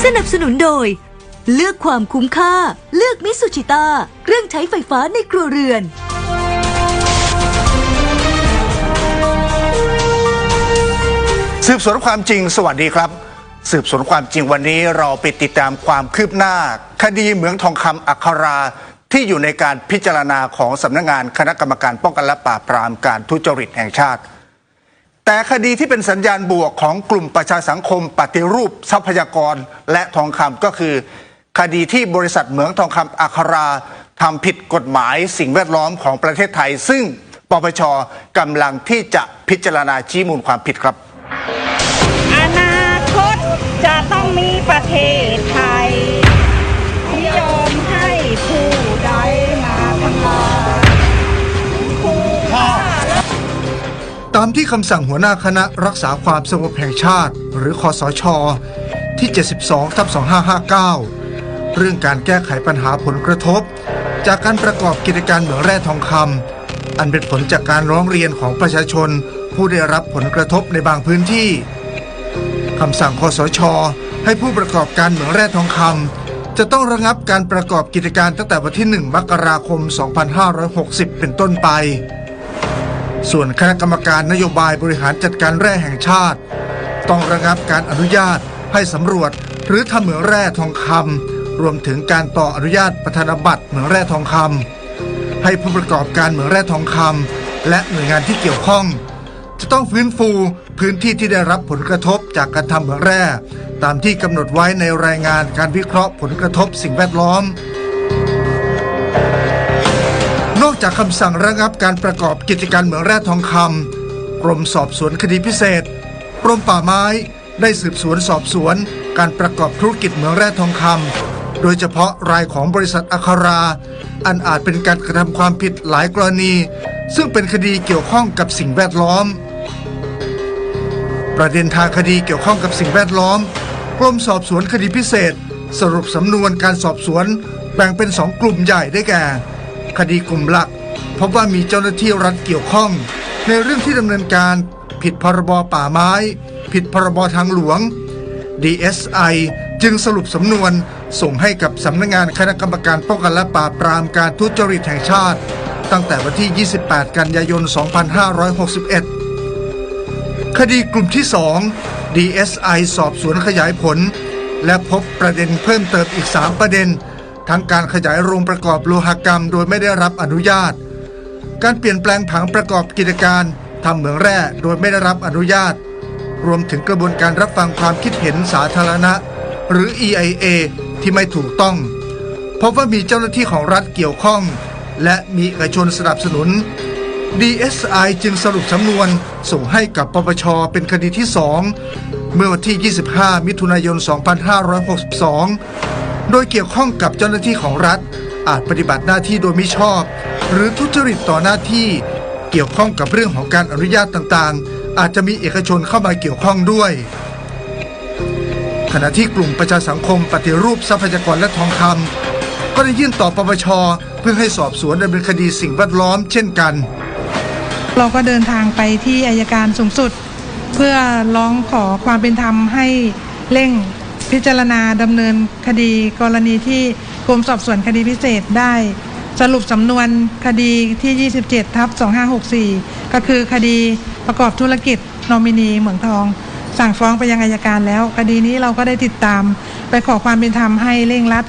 สนับสนุนโดยเลือกความคุ้มค่าเลือกมิสุชิตาเครื่องใช้ไฟฟ้าในครัวเรือนสืบสวนความจริงสวัสดีครับสืบสวนความจริงวันนี้เราไปติดตามความคืบหน้าคดีเหมืองทองคำอัคราที่อยู่ในการพิจารณาของสำนักงานคณะกรรมการป้องกันและปราบปรามการทุจริตแห่งชาติแต่คดีที่เป็นสัญญาณบวกของกลุ่มประชาสังคมปฏิรูปทรัพยากรและทองคำก็คือคดีที่บริษัทเหมืองทองคำอัคราทำผิดกฎหมายสิ่งแวดล้อมของประเทศไทยซึ่งปปช.กำลังที่จะพิจารณาชี้มูลความผิดครับอนาคตจะต้องมีประเทศไทยที่ยอมให้ผู้ใดมาทำลายตามที่คำสั่งหัวหน้าคณะรักษาความสงบแห่งชาติหรือคสช.ที่ 72/2559 เรื่องการแก้ไขปัญหาผลกระทบจากการประกอบกิจการเหมืองแร่ทองคำอันเป็นผลจากการร้องเรียนของประชาชนผู้ได้รับผลกระทบในบางพื้นที่คำสั่งคสช.ให้ผู้ประกอบการเหมืองแร่ทองคำจะต้องระงับการประกอบกิจการตั้งแต่วันที่ 1 มกราคม 2560 เป็นต้นไปส่วนคณะกรรมการนโยบายบริหารจัดการแร่แห่งชาติต้องระงับการอนุญาตให้สำรวจหรือทำเหมืองแร่ทองคำรวมถึงการต่ออนุญาตประธานบัตรเหมืองแร่ทองคำให้ผู้ประกอบการเหมืองแร่ทองคำและหน่วยงานที่เกี่ยวข้องจะต้องฟื้นฟูพื้นที่ที่ได้รับผลกระทบจากการทำเหมืองแร่ตามที่กำหนดไว้ในรายงานการวิเคราะห์ผลกระทบสิ่งแวดล้อมนอกจากคำสั่งระงับการประกอบกิจการเหมืองแร่ทองคำกรมสอบสวนคดีพิเศษกรมป่าไม้ได้สืบสวนสอบสวนการประกอบธุรกิจเหมืองแร่ทองคำโดยเฉพาะรายของบริษัทอัคราอันอาจเป็นการกระทำความผิดหลายกรณีซึ่งเป็นคดีเกี่ยวข้องกับสิ่งแวดล้อมประเด็นทางคดีเกี่ยวข้องกับสิ่งแวดล้อมกรมสอบสวนคดีพิเศษสรุปสำนวนการสอบสวนแบ่งเป็น2กลุ่มใหญ่ได้แก่คดีกลุ่มหลักพบว่ามีเจ้าหน้าที่รัฐเกี่ยวข้องในเรื่องที่ดำเนินการผิดพรบป่าไม้ผิดพรบทางหลวง DSI จึงสรุปสำนวนส่งให้กับสำนักงานคณะกรรมการป้องกันและปราบปรามการทุจริตแห่งชาติตั้งแต่วันที่ 28 กันยายน 2561 คดีกลุ่มที่ 2 DSI สอบสวนขยายผลและพบประเด็นเพิ่มเติมอีก3ประเด็นทั้งการขยายโรงประกอบโลหกรรมโดยไม่ได้รับอนุญาตการเปลี่ยนแปลงผังประกอบกิจการทำเหมืองแร่โดยไม่ได้รับอนุญาตรวมถึงกระบวนการรับฟังความคิดเห็นสาธารณะหรือ EIA ที่ไม่ถูกต้องพบว่ามีเจ้าหน้าที่ของรัฐเกี่ยวข้องและมีเอกชนสนับสนุน DSI จึงสรุปสำนวนส่งให้กับปปช.เป็นคดีที่ 2 เมื่อวันที่ 25 มิถุนายน 2562 โดยเกี่ยวข้องกับเจ้าหน้าที่ของรัฐอาจปฏิบัติหน้าที่โดยมิชอบหรือทุจริตต่อหน้าที่เกี่ยวข้องกับเรื่องของการอนุญาตต่างๆอาจจะมีเอกชนเข้ามาเกี่ยวข้องด้วยขณะที่กลุ่มประชาสังคมปฏิรูปทรัพยากรและทองคำก็ได้ยื่นต่อปปช.เพื่อให้สอบสวนดำเนินคดีสิ่งแวดล้อมเช่นกันเราก็เดินทางไปที่อัยการสูงสุดเพื่อร้องขอความเป็นธรรมให้เร่งพิจารณาดำเนินคดีกรณีที่กรมสอบสวนคดีพิเศษได้สรุปสำนวนคดีที่ 27/2564 ก็คือคดีประกอบธุรกิจนอมินีเหมืองทองสั่งฟ้องไปยังอัยการแล้วคดีนี้เราก็ได้ติดตามไปขอความเป็นธรรมให้เร่งรัด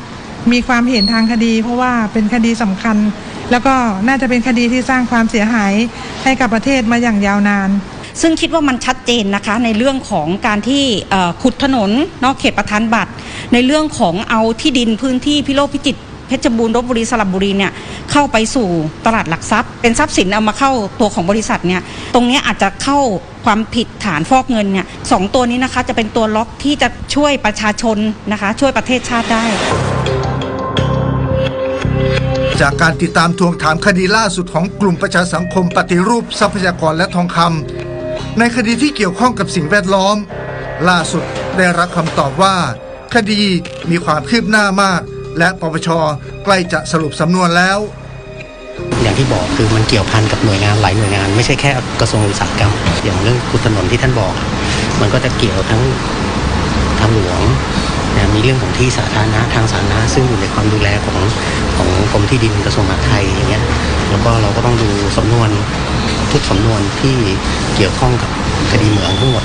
มีความเห็นทางคดีเพราะว่าเป็นคดีสำคัญแล้วก็น่าจะเป็นคดีที่สร้างความเสียหายให้กับประเทศมาอย่างยาวนานซึ่งคิดว่ามันชัดเจนนะคะในเรื่องของการที่ขุดถนนนอกเขตประธานบัตรในเรื่องของเอาที่ดินพื้นที่พิโรจน์พิจิตรเพชรบูรณ์ลพบุรีสระบุรีเนี่ยเข้าไปสู่ตลาดหลักทรัพย์เป็นทรัพย์สินเอามาเข้าตัวของบริษัทเนี่ยตรงนี้อาจจะเข้าความผิดฐานฟอกเงินเนี่ย2ตัวนี้นะคะจะเป็นตัวล็อกที่จะช่วยประชาชนนะคะช่วยประเทศชาติได้จากการติดตามทวงถามคดีล่าสุดของกลุ่มประชาสังคมปฏิรูปทรัพยากรและทองคำในคดีที่เกี่ยวข้องกับสิ่งแวดล้อมล่าสุดได้รับคำตอบว่าคดีมีความคืบหน้ามากและปปช.ใกล้จะสรุปสำนวนแล้ว อย่างที่บอกคือมันเกี่ยวพันกับหน่วยงานหลายหน่วยงานไม่ใช่แค่กระทรวงอุตสาหกรรมอย่างเรื่องขุดถนนที่ท่านบอกมันก็จะเกี่ยวทั้งทางหลวง มีเรื่องของที่สาธารณะทางสาธารณะซึ่งอยู่ในความดูแลของกรมที่ดินกระทรวงมหาดไทยอย่างเงี้ยแล้วก็เราก็ต้องดูสำนวนทุกสำนวนที่เกี่ยวข้องกับคดีเหมืองทั้งหมด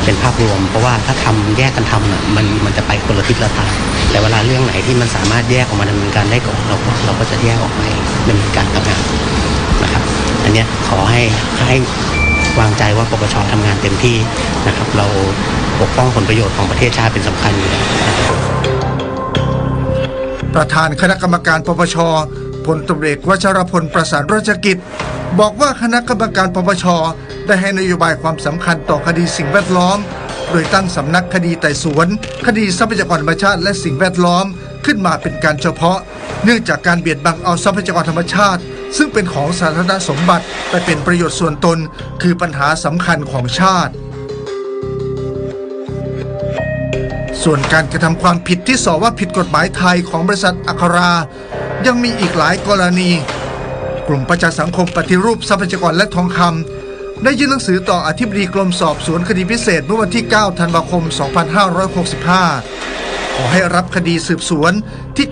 เป็นภาพรวมเพราะว่าถ้าทำแยกกันทำน่ะมันจะไปคนละทิศละทางแต่เวลาเรื่องไหนที่มันสามารถแยกออกมาดำเนินการได้ก่อนเราก็จะแยกออกไปดำเนินการต่างหากนะครับอันเนี้ยขอให้วางใจว่าปปช.ทำงานเต็มที่นะครับเราปกป้องผลประโยชน์ของประเทศชาติเป็นสำคัญอยู่แล้วนะครับ ประธานคณะกรรมการปปช.พลตำรวจเอกวชรพลประสานราชกิจบอกว่าคณะกรรมการปปช.ได้ให้นโยบายความสำคัญต่อคดีสิ่งแวดล้อมโดยตั้งสำนักคดีไต่สวนคดีทรัพยากรธรรมชาติและสิ่งแวดล้อมขึ้นมาเป็นการเฉพาะเนื่องจากการเบียดบังเอาทรัพยากรธรรมชาติซึ่งเป็นของสาธารณสมบัติไปเป็นประโยชน์ส่วนตนคือปัญหาสำคัญของชาติส่วนการกระทำความผิดที่สอว่าผิดกฎหมายไทยของบริษัทอัครายังมีอีกหลายกรณีกลุ่มประชาสังคมปฏิรูปทรัพยากรและทองคำได้ยื่นหนังสือต่ออธิบดีกรมสอบสวนคดีพิเศษเมื่อวันที่ 9 ธันวาคม 2565 ขอให้รับคดีสืบสวนที่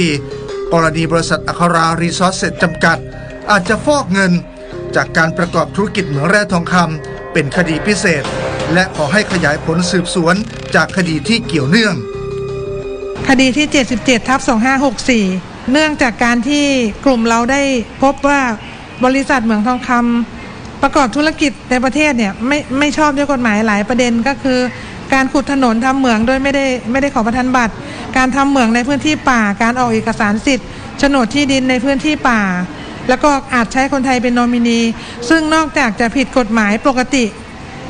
79/2564 กรณีบริษัทอัครารีซอสเซสจำกัดอาจจะฟอกเงินจากการประกอบธุรกิจเหมืองแร่ทองคำเป็นคดีพิเศษและขอให้ขยายผลสืบสวนจากคดีที่เกี่ยวเนื่องคดีที่ 77/2564 เนื่องจากการที่กลุ่มเราได้พบว่าบริษัทเหมืองทองคำประกอบธุรกิจในประเทศเนี่ยไม่ชอบด้วยกฎหมายหลายประเด็นก็คือการขุดถนนทำเหมืองโดยไม่ได้ขอประทานบัตรการทำเหมืองในพื้นที่ป่าการออกเอกสารสิทธิ์โฉนดที่ดินในพื้นที่ป่าแล้วก็อาจใช้คนไทยเป็นโนมินีซึ่งนอกจากจะผิดกฎหมายปกติ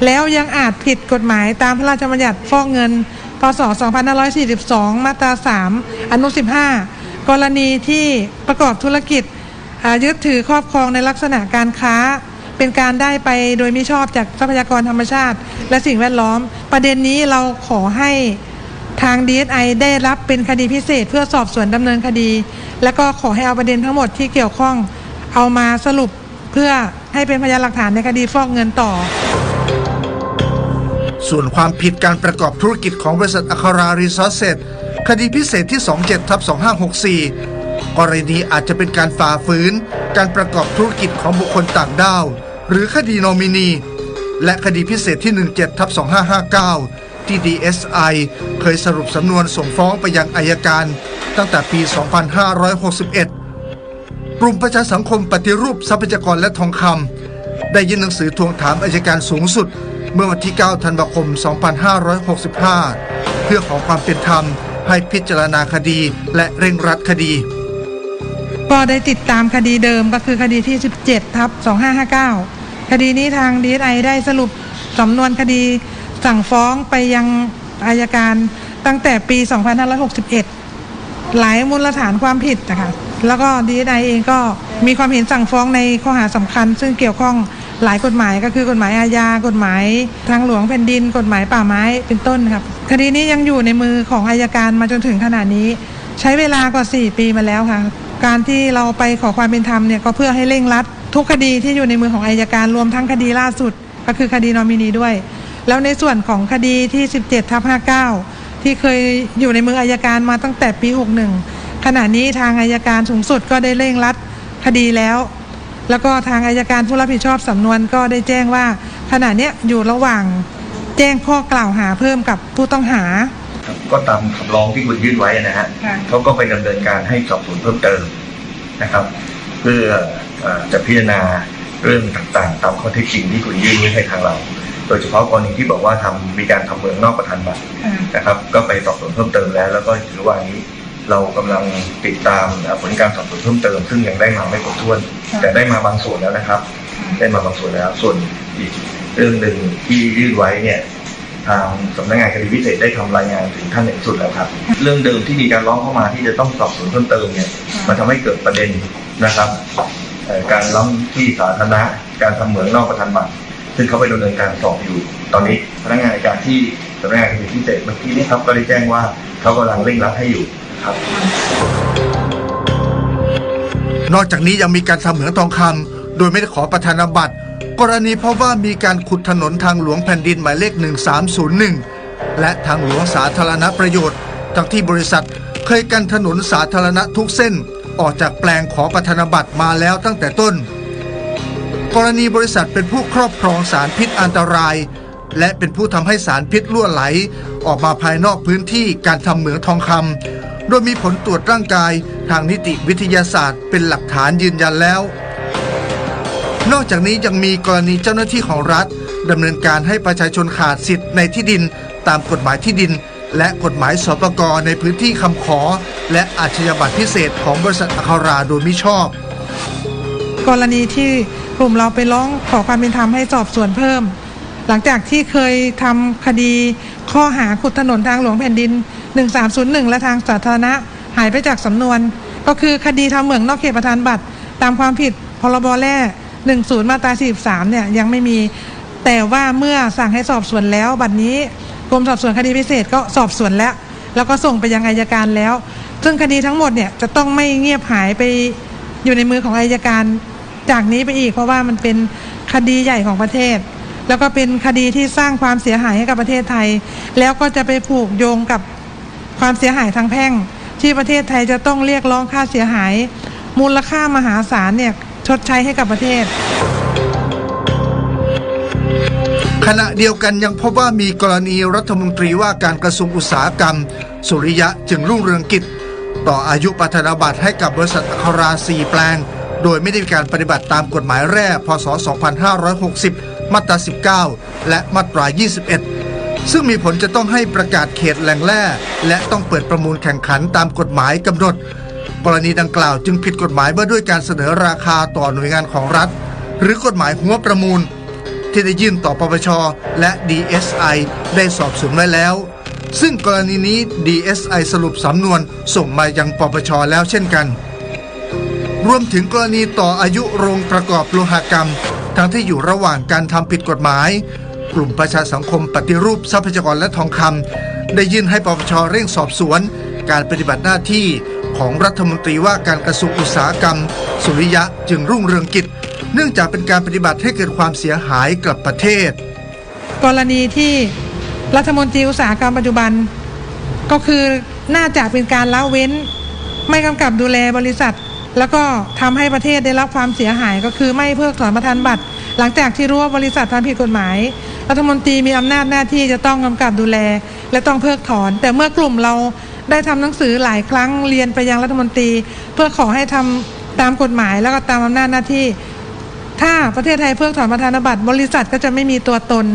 แล้วยังอาจผิดกฎหมายตามพระราชบัญญัติฟอกเงินพ.ศ. 2542 มาตรา 3 อนุ 15 กรณีที่ประกอบธุรกิจยึดถือครอบครองในลักษณะการค้าเป็นการได้ไปโดยมิชอบจากทรัพยากรธรรมชาติและสิ่งแวดล้อมประเด็นนี้เราขอให้ทาง DSI ได้รับเป็นคดีพิเศษเพื่อสอบสวนดำเนินคดีและก็ขอให้เอาประเด็นทั้งหมดที่เกี่ยวข้องเอามาสรุปเพื่อให้เป็นพยานหลักฐานในคดีฟอกเงินต่อส่วนความผิดการประกอบธุรกิจของบริษัทอัครารีซอสเซสคดีพิเศษที่ 27/2564 กรณีอาจจะเป็นการฝ่าฝืนการประกอบธุรกิจของบุคคลต่างด้าวหรือคดีโนมินีและคดีพิเศษที่ 17/2559 ที่ DSI เคยสรุปสำนวนส่งฟ้องไปยังอัยการตั้งแต่ปี 2561 กลุ่มประชาสังคมปฏิรูปทรัพยากรและทองคำได้ยื่นหนังสือทวงถามอัยการสูงสุดเมื่อวันที่ 9 ธันวาคม 2565 เพื่อขอความเป็นธรรมให้พิจารณาคดีและเร่งรัดคดีก็ได้ติดตามคดีเดิมก็คือคดีที่ 17/2559 คดีนี้ทาง DSI ได้สรุปสำนวนคดีสั่งฟ้องไปยังอัยการตั้งแต่ปี 2561 หลายมูลฐานความผิดนะคะแล้วก็ DSI เองก็มีความเห็นสั่งฟ้องในข้อหาสำคัญซึ่งเกี่ยวข้องหลายกฎหมายก็คือกฎหมายอาญากฎหมายทางหลวงแผ่นดินกฎหมายป่าไม้เป็นต้นครับคดีนี้ยังอยู่ในมือของอัยการมาจนถึงขณะนี้ใช้เวลากว่า4 ปีมาแล้วค่ะการที่เราไปขอความเป็นธรรมเนี่ยก็เพื่อให้เร่งรัดทุกคดีที่อยู่ในมือของอัยการรวมทั้งคดีล่าสุดก็คือคดีนอมินีด้วยแล้วในส่วนของคดีที่ 17/59 ที่เคยอยู่ในมืออัยการมาตั้งแต่ปี 61 ขณะนี้ทางอัยการสูงสุดก็ได้เร่งรัดคดีแล้วก็ทางอัยการผู้รับผิดชอบสำนวนก็ได้แจ้งว่าขณะนี้อยู่ระหว่างแจ้งข้อกล่าวหาเพิ่มกับผู้ต้องหาก็ตามคำร้องที่คุณยื่นไว้นะฮะเขาก็ไปดำเนินการให้สอบสวนเพิ่มเติมนะครับเพื่อจะพิจารณาเรื่องต่างๆตามข้อเท็จจริงที่คุณยื่นไว้ให้ทางเราโดยเฉพาะกรณีที่บอกว่ามีการทำเหมืองนอกประธานบัตรนะครับก็ไปสอบสวนเพิ่มเติมแล้วก็ระหว่างนี้เรากำลังติดตามผลการสอบสวนเพิ่มเติมซึ่งยังได้มาไม่ครบถ้วนแต่ได้มาบางส่วนแล้วนะครับได้มาบางส่วนแล้วส่วนอีกเรื่องหนึ่งที่ยื่นไว้เนี่ยทางสำนักงานคดีพิเศษได้ทำรายงานถึงท่านในสุดแล้วครับเรื่องเดิมที่มีการร้องเข้ามาที่จะต้องสอบสวนเพิ่มเติมเนี่ยมันทำให้เกิดประเด็นนะครับการล้ำที่สาธารณะการทำเหมืองนอกประธานบัตรซึ่งเขาไปดำเนินการสอบอยู่ตอนนี้พนักงานในการที่สำนักงานคดีพิเศษเมื่อกี้นี้ครับก็ได้แจ้งว่าเขากำลังเร่งรัดให้อยู่ครับนอกจากนี้ยังมีการทำเหมืองทองคำโดยไม่ได้ขอประธานบัตรกรณีเพราะว่ามีการขุดถนนทางหลวงแผ่นดินหมายเลข 1301 และทางหลวงสาธารณประโยชน์ทั้งที่บริษัทเคยกันถนนสาธารณะทุกเส้นออกจากแปลงขอประธานบัตรมาแล้วตั้งแต่ต้นกรณีบริษัทเป็นผู้ครอบครองสารพิษอันตรายและเป็นผู้ทำให้สารพิษรั่วไหลออกมาภายนอกพื้นที่การทำเหมืองทองคำโดยมีผลตรวจร่างกายทางนิติวิทยาศาสตร์เป็นหลักฐานยืนยันแล้วนอกจากนี้ยังมีกรณีเจ้าหน้าที่ของรัฐดำเนินการให้ประชาชนขาดสิทธิ์ในที่ดินตามกฎหมายที่ดินและกฎหมายสปก.ในพื้นที่คำขอและอาชญาบัตรพิเศษของบริษัทอัคราโดยมิชอบกรณีที่กลุ่มเราไปร้องขอความเป็นธรรมให้สอบสวนเพิ่มหลังจากที่เคยทำคดีข้อหาขุดถนนทางหลวงแผ่นดิน1301และทางสาธารณะหายไปจากสำนวนก็คือคดีทำเหมืองนอกเขตประธานบัตรตามความผิดพรบแร่10มาตรา43เนี่ยยังไม่มีแต่ว่าเมื่อสั่งให้สอบสวนแล้วบัดนี้กรมสอบสวนคดีพิเศษก็สอบสวนแล้วก็ส่งไปยังอัยการแล้วซึ่งคดีทั้งหมดเนี่ยจะต้องไม่เงียบหายไปอยู่ในมือของอัยการจากนี้ไปอีกเพราะว่ามันเป็นคดีใหญ่ของประเทศแล้วก็เป็นคดีที่สร้างความเสียหายให้กับประเทศไทยแล้วก็จะไปผูกโยงกับความเสียหายทางแพ่งที่ประเทศไทยจะต้องเรียกร้องค่าเสียหายมูลค่ามหาศาลเนี่ยชดใช้ให้กับประเทศขณะเดียวกันยังพบว่ามีกรณีรัฐมนตรีว่าการกระทรวงอุตสาหกรรมสุริยะจึงรุ่งเรืองกิจต่ออายุประธานบัตรให้กับบริษัทอัครา4แปลงโดยไม่ได้มีการปฏิบัติตามกฎหมายแร่พ.ศ. 2560มาตรา19และมาตรา21ซึ่งมีผลจะต้องให้ประกาศเขตแหล่งแร่และต้องเปิดประมูลแข่งขันตามกฎหมายกำหนดกรณีดังกล่าวจึงผิดกฎหมายเมื่อด้วยการเสนอราคาต่อหน่วยงานของรัฐหรือกฎหมายหัวประมูลที่ได้ยื่นต่อปปชและ DSI ได้สอบสวนไว้แล้วซึ่งกรณีนี้ DSI สรุปสำนวนส่งมายังปปชแล้วเช่นกันรวมถึงกรณีต่ออายุโรงประกอบโลหกรรมทั้งที่อยู่ระหว่างการทำผิดกฎหมายกลุ่มประชาสังคมปฏิรูปทรัพยากรและทองคำได้ยื่นให้ปปชเร่งสอบสวนการปฏิบัติหน้าที่ของรัฐมนตรีว่าการกระทรวงอุตสาหกรรมสุริยะจึงรุ่งเรืองกิจเนื่องจากเป็นการปฏิบัติให้เกิดความเสียหายกับประเทศกรณีที่รัฐมนตรีอุตสาหกรรมปัจจุบันก็คือน่าจะเป็นการละเว้นไม่กำกับดูแลบริษัทแล้วก็ทำให้ประเทศได้รับความเสียหายก็คือไม่เพิกถอนประธานบัตรหลังจากที่รู้ว่าบริษัททำผิดกฎหมายรัฐมนตรีมีอำนาจหน้าที่จะต้องกำกับดูแลและต้องเพิกถอนแต่เมื่อกลุ่มเราได้ทำหนังสือหลายครั้งเรียนไปยังรัฐมนตรีเพื่อขอให้ทำตามกฎหมายแล้วก็ตามอำนาจหน้าที่ถ้าประเทศไทยเพิกถอนประธานบัตรบริษัทก็จะไม่มีตัวตน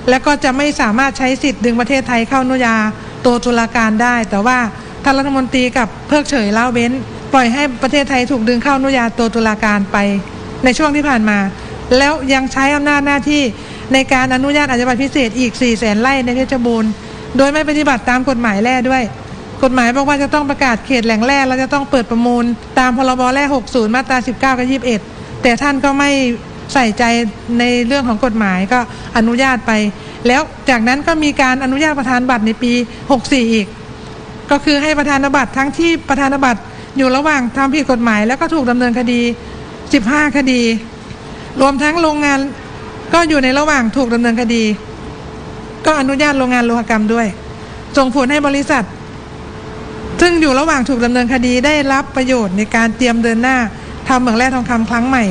และก็จะไม่สามารถใช้สิทธิ์ดึงประเทศไทยเข้าอนุญาโตตุลาการได้แต่ว่าท่านรัฐมนตรีกับเพิกเฉยละเว้นปล่อยให้ประเทศไทยถูกดึงเข้าอนุญาโตตุลาการไปในช่วงที่ผ่านมาแล้วยังใช้อำนาจหน้าที่ในการอนุญาตอาชญาบัตรพิเศษอีก 400,000 ไร่ในเพชรบูรณ์โดยไม่ปฏิบัติตามกฎหมายแร่ด้วยกฎหมายบอกว่าจะต้องประกาศเขตแหล่งแร่แล้วจะต้องเปิดประมูลตามพรบแร่60มาตรา19กับ21แต่ท่านก็ไม่ใส่ใจในเรื่องของกฎหมายก็อนุญาตไปแล้วจากนั้นก็มีการอนุญาตประธานบัตรในปี64อีกก็คือให้ประธานบัตรทั้งที่ประธานบัตรอยู่ระหว่างทำผิดกฎหมายแล้วก็ถูกดำเนินคดี15คดีรวมทั้งโรงงานก็อยู่ในระหว่างถูกดำเนินคดีก็อนุญาตโรงงานโลหกรรมด้วยส่งผลให้บริษัทซึ่งอยู่ระหว่างถูกดำเนินคดีได้รับประโยชน์ในการเตรียมเดินหน้าทำเหมืองแร่ทองคำครั้งใหม่